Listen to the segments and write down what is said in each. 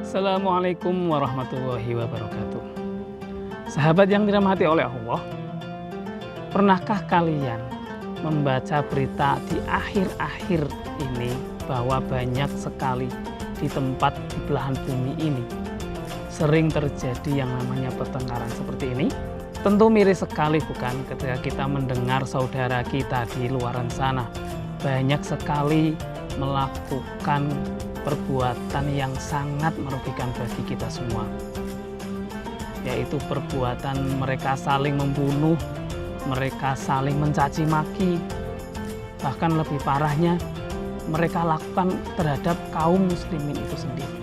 Assalamualaikum warahmatullahi wabarakatuh. Sahabat yang dirahmati oleh Allah, pernahkah kalian membaca berita di akhir-akhir ini bahwa banyak sekali di tempat di belahan bumi ini sering terjadi yang namanya pertengkaran seperti ini? Tentu miris sekali bukan ketika kita mendengar saudara kita di luaran sana banyak sekali melakukan perbuatan yang sangat merugikan bagi kita semua, yaitu perbuatan mereka saling membunuh, mereka saling mencaci maki, bahkan lebih parahnya mereka lakukan terhadap kaum muslimin itu sendiri.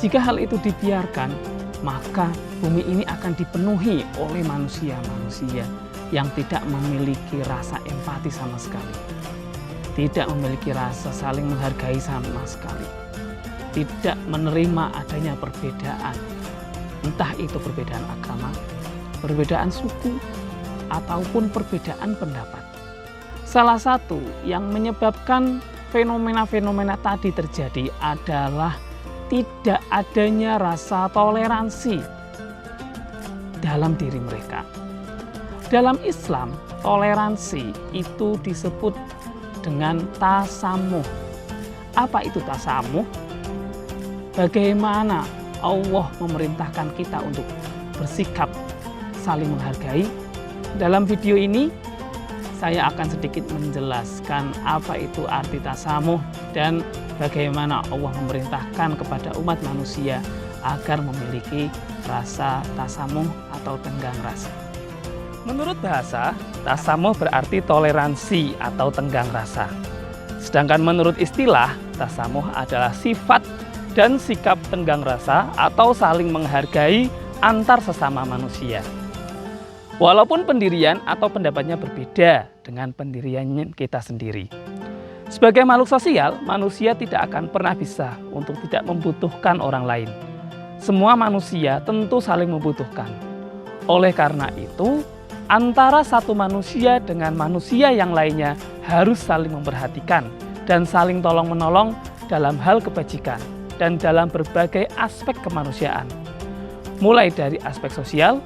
Jika hal itu dibiarkan, maka bumi ini akan dipenuhi oleh manusia-manusia yang tidak memiliki rasa empati sama sekali, tidak memiliki rasa saling menghargai sama sekali, tidak menerima adanya perbedaan, entah itu perbedaan agama, perbedaan suku, ataupun perbedaan pendapat. Salah satu yang menyebabkan fenomena-fenomena tadi terjadi adalah tidak adanya rasa toleransi dalam diri mereka. Dalam Islam, toleransi itu disebut dengan tasamuh. Apa itu tasamuh? Bagaimana Allah memerintahkan kita untuk bersikap saling menghargai? Dalam video ini saya akan sedikit menjelaskan apa itu arti tasamuh dan bagaimana Allah memerintahkan kepada umat manusia agar memiliki rasa tasamuh atau tenggang rasa. Menurut bahasa, tasamuh berarti toleransi atau tenggang rasa. Sedangkan menurut istilah, tasamuh adalah sifat dan sikap tenggang rasa atau saling menghargai antar sesama manusia. Walaupun pendirian atau pendapatnya berbeda dengan pendirian kita sendiri. Sebagai makhluk sosial, manusia tidak akan pernah bisa untuk tidak membutuhkan orang lain. Semua manusia tentu saling membutuhkan. Oleh karena itu, antara satu manusia dengan manusia yang lainnya harus saling memperhatikan dan saling tolong-menolong dalam hal kebajikan dan dalam berbagai aspek kemanusiaan. Mulai dari aspek sosial,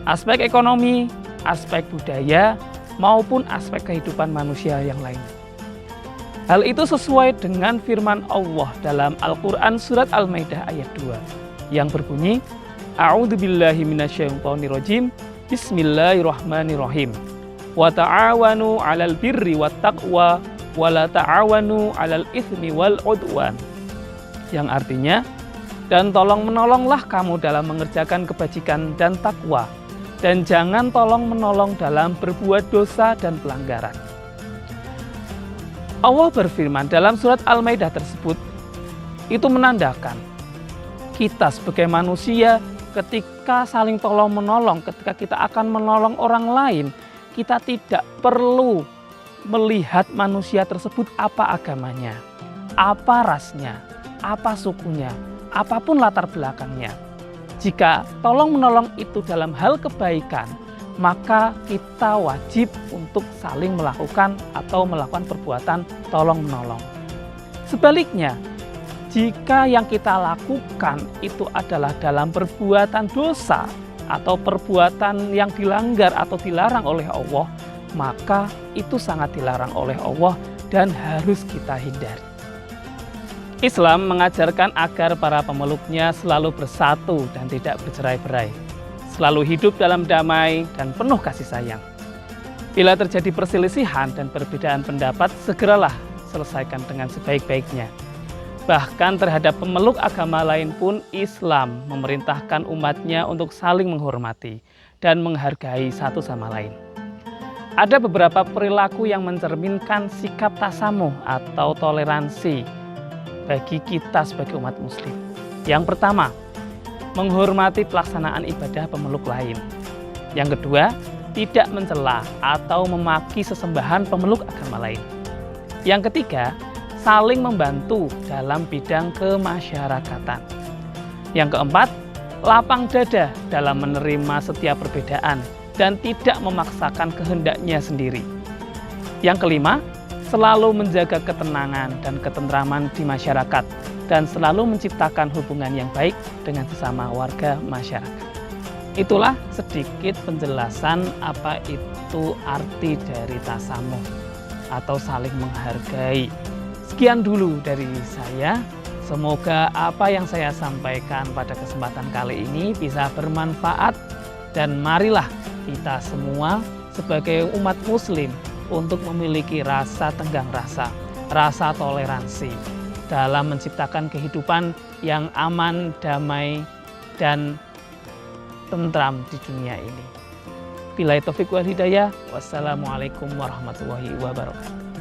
aspek ekonomi, aspek budaya, maupun aspek kehidupan manusia yang lainnya. Hal itu sesuai dengan firman Allah dalam Al-Quran Surat Al-Maidah ayat 2 yang berbunyi, A'udzubillahi minasyaitonirrajim, Bismillahirrahmanirrahim. Wa ta'awanu 'alal birri wat taqwa wa la ta'awanu 'alal itsmi wal 'udwan. Yang artinya, dan tolong-menolonglah kamu dalam mengerjakan kebajikan dan takwa, dan jangan tolong-menolong dalam berbuat dosa dan pelanggaran. Allah berfirman dalam surat Al-Maidah tersebut, itu menandakan kita sebagai manusia ketika saling tolong-menolong, ketika kita akan menolong orang lain, kita tidak perlu melihat manusia tersebut apa agamanya, apa rasnya, apa sukunya, apapun latar belakangnya. Jika tolong-menolong itu dalam hal kebaikan, maka kita wajib untuk saling melakukan atau melakukan perbuatan tolong-menolong. Sebaliknya, jika yang kita lakukan itu adalah dalam perbuatan dosa atau perbuatan yang dilanggar atau dilarang oleh Allah, maka itu sangat dilarang oleh Allah dan harus kita hindari. Islam mengajarkan agar para pemeluknya selalu bersatu dan tidak bercerai-berai, selalu hidup dalam damai dan penuh kasih sayang. Bila terjadi perselisihan dan perbedaan pendapat, segeralah selesaikan dengan sebaik-baiknya. Bahkan terhadap pemeluk agama lain pun Islam memerintahkan umatnya untuk saling menghormati dan menghargai satu sama lain. Ada beberapa perilaku yang mencerminkan sikap tasamuh atau toleransi bagi kita sebagai umat muslim. Yang pertama, menghormati pelaksanaan ibadah pemeluk lain. Yang kedua, tidak mencela atau memaki sesembahan pemeluk agama lain. Yang ketiga, saling membantu dalam bidang kemasyarakatan. Yang keempat, lapang dada dalam menerima setiap perbedaan dan tidak memaksakan kehendaknya sendiri. Yang kelima, selalu menjaga ketenangan dan ketentraman di masyarakat dan selalu menciptakan hubungan yang baik dengan sesama warga masyarakat. Itulah sedikit penjelasan apa itu arti dari tasamuh atau saling menghargai. Sekian dulu dari saya. Semoga apa yang saya sampaikan pada kesempatan kali ini bisa bermanfaat, dan marilah kita semua sebagai umat muslim untuk memiliki rasa tenggang rasa, rasa toleransi dalam menciptakan kehidupan yang aman, damai, dan tentram di dunia ini. Billahi taufiq wal hidayah. Wassalamualaikum warahmatullahi wabarakatuh.